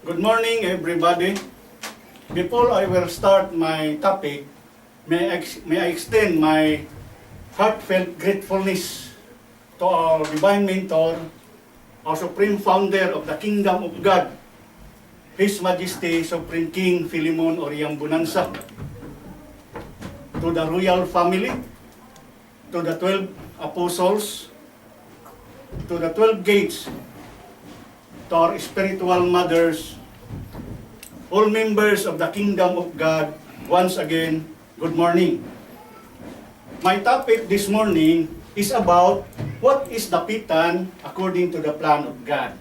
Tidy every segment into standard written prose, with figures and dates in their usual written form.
Good morning, everybody. Before I will start my topic, may I extend my heartfelt gratefulness to our Divine Mentor, our Supreme Founder of the Kingdom of God, His Majesty Supreme King FILEMON O.REAMBONANZA, to the royal family, to the 12 apostles, to the 12 gates, to our spiritual mothers, all members of the Kingdom of God, once again, good morning. My topic this morning is about what is DAPITAN according to the plan of God.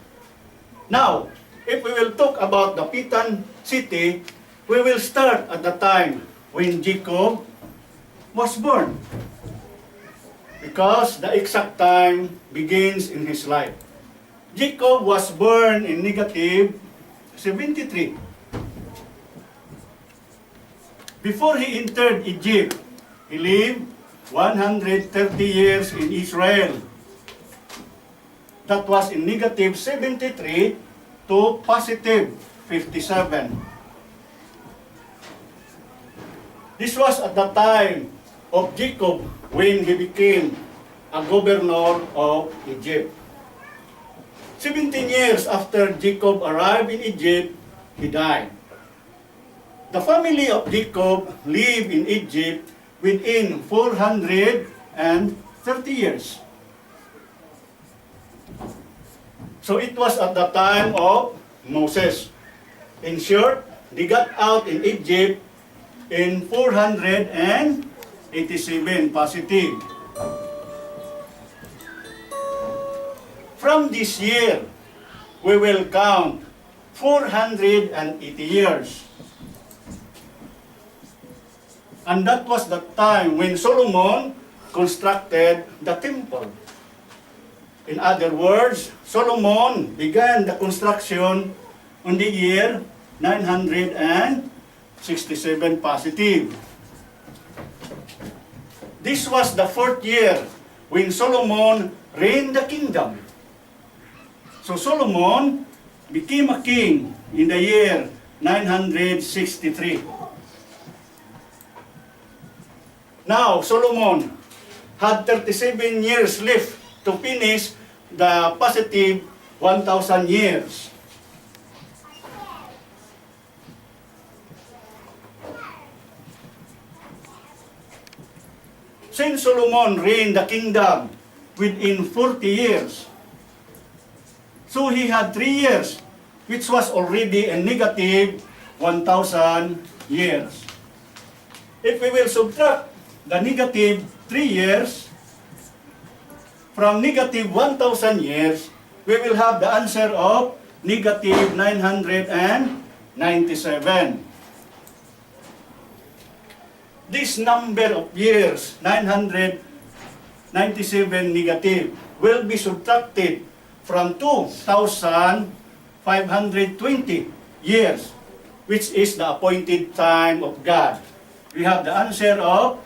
Now, if we will talk about DAPITAN city, we will start at the time when Jacob was born, because the exact time begins in his life. Jacob was born in negative 73. Before he entered Egypt, he lived 130 years in Israel. That was in negative 73 to positive 57. This was at the time of Jacob when he became a governor of Egypt. 17 years after Jacob arrived in Egypt, he died. The family of Jacob lived in Egypt within 430 years. So it was at the time of Moses. In short, they got out in Egypt in 487 positive. From this year, we will count 480 years. And that was the time when Solomon constructed the temple. In other words, Solomon began the construction on the year 967 positive. This was the 4th year when Solomon reigned the kingdom. So Solomon became a king in the year 963. Now, Solomon had 37 years left to finish the positive 1,000 years. Since Solomon reigned the kingdom within 40 years, so he had 3 years, which was already a negative 1,000 years. If we will subtract the negative 3 years from negative 1,000 years, we will have the answer of negative 997. This number of years, 997 negative, will be subtracted from 2,520 years, which is the appointed time of God. We have the answer of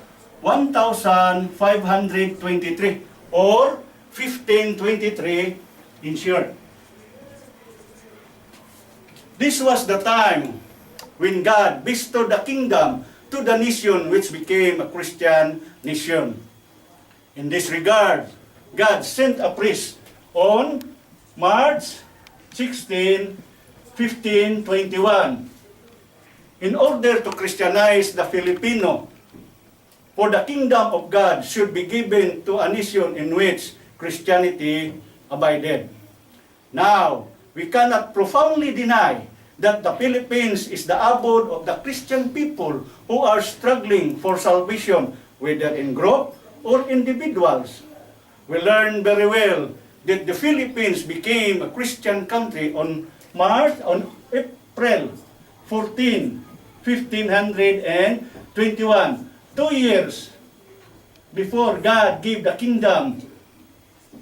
1,523 or 1523 in short. This was the time when God bestowed the kingdom to the nation which became a Christian nation. In this regard, God sent a priest on March 16, 1521 in order to Christianize the Filipino. For the kingdom of God should be given to a nation in which Christianity abided. Now, we cannot profoundly deny that the Philippines is the abode of the Christian people who are struggling for salvation, whether in group or individuals. We learn very well that the Philippines became a Christian country on April 14, 1521, 2 years before God gave the kingdom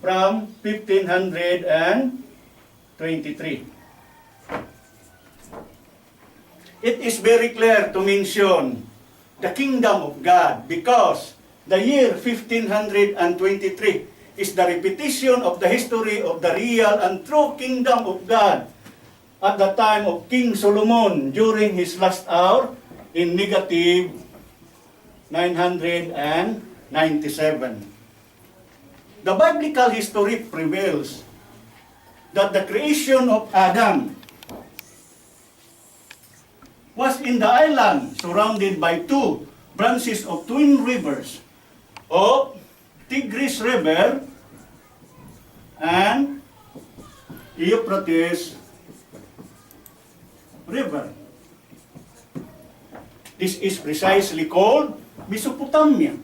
from 1523. It is very clear to mention the kingdom of God because the year 1523 is the repetition of the history of the real and true kingdom of God at the time of King Solomon during his last hour in negative 997. The biblical history prevails that the creation of Adam was in the island surrounded by two branches of twin rivers of Tigris River and Euphrates River. This is precisely called Mesopotamia.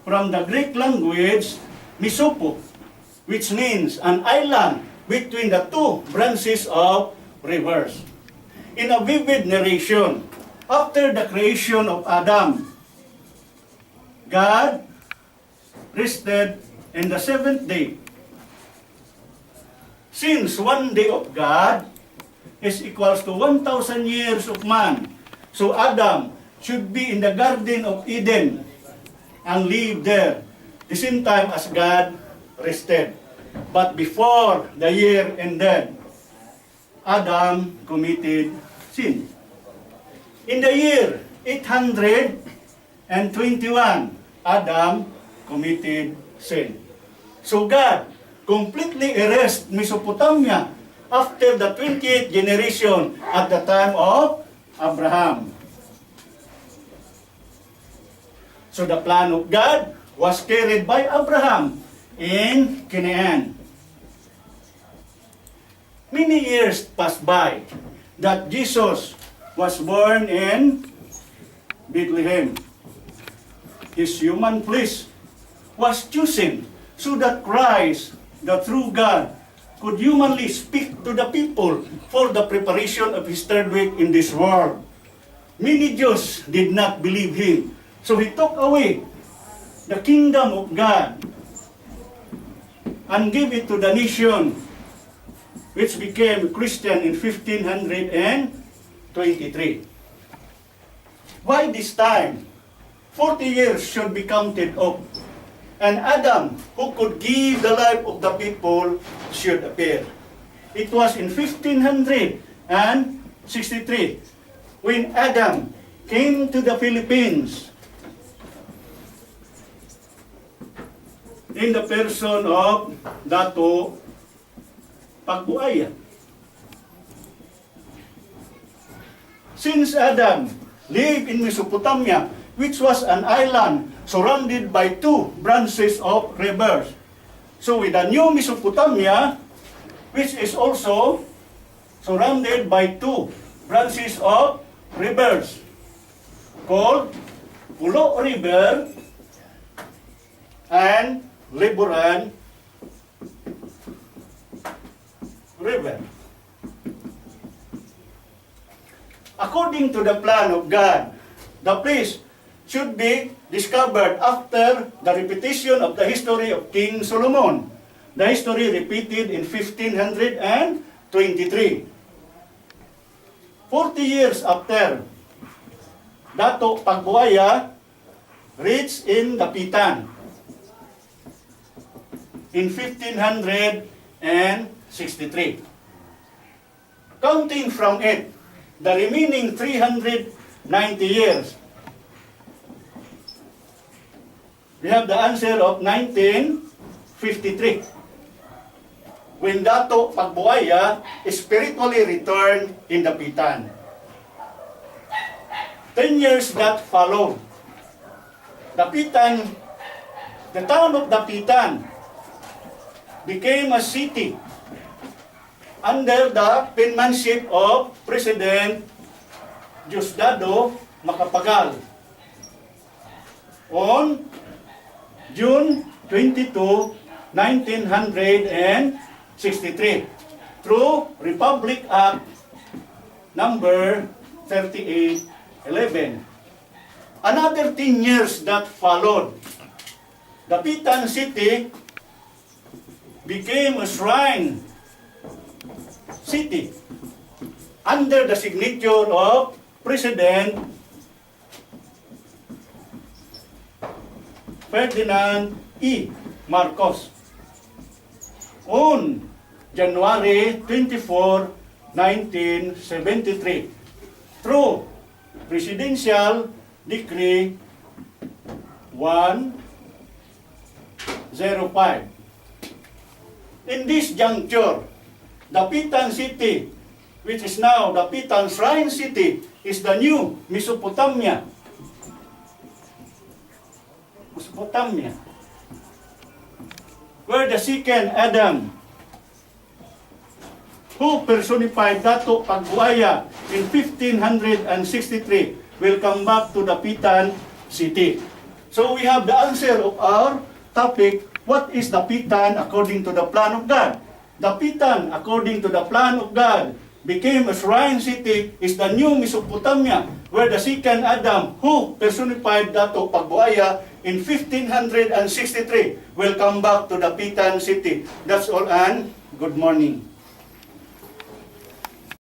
From the Greek language, Mesopo, which means an island between the two branches of rivers. In a vivid narration, after the creation of Adam, God rested in the seventh day. Since one day of God is equals to 1,000 years of man, so Adam should be in the Garden of Eden and live there the same time as God rested. But before the year ended, Adam committed sin. In the year 821, Adam committed sin. So God completely erased Mesopotamia after the 20th generation at the time of Abraham. So the plan of God was carried by Abraham in Canaan. Many years passed by that Jesus was born in Bethlehem. His human flesh was chosen so that Christ, the true God, could humanly speak to the people for the preparation of his third week in this world. Many Jews did not believe him, so he took away the kingdom of God and gave it to the nation, which became Christian in 1523. By this time, 40 years should be counted off, and Adam, who could give the life of the people, should appear. It was in 1563 when Adam came to the Philippines in the person of Dato Pagbuaya. Since Adam lived in Mesopotamia, which was an island surrounded by two branches of rivers, so with the new Mesopotamia, which is also surrounded by two branches of rivers, called Pulo River and Liburan River. According to the plan of God, the place should be discovered after the repetition of the history of King Solomon. The history repeated in 1523. 40 years after, Dato Pagbuaya reached in DAPITAN in 1563. Counting from it, the remaining 390 years, we have the answer of 1953, when Dato Pagbuaya spiritually returned in DAPITAN. 10 years that followed, Dapitan, the town of Dapitan, became a city under the penmanship of President Diosdado Macapagal on June 22, 1963 through Republic Act number 3811. Another 10 years that followed, Dapitan City became a shrine city under the signature of President Ferdinand E. Marcos on January 24, 1973 through Presidential Decree 105. In this juncture, Dapitan City, which is now Dapitan Shrine City, is the new Mesopotamia. Mesopotamia, where the second Adam, who personified Dato Pagbuaya in 1563, will come back to Dapitan City. So we have the answer of our topic, what is Dapitan according to the plan of God? Dapitan, according to the plan of God, became a shrine city, is the new Mesopotamia, where the second Adam, who personified Dato Pagbuaya in 1563, will come back to Dapitan City. That's all, and good morning.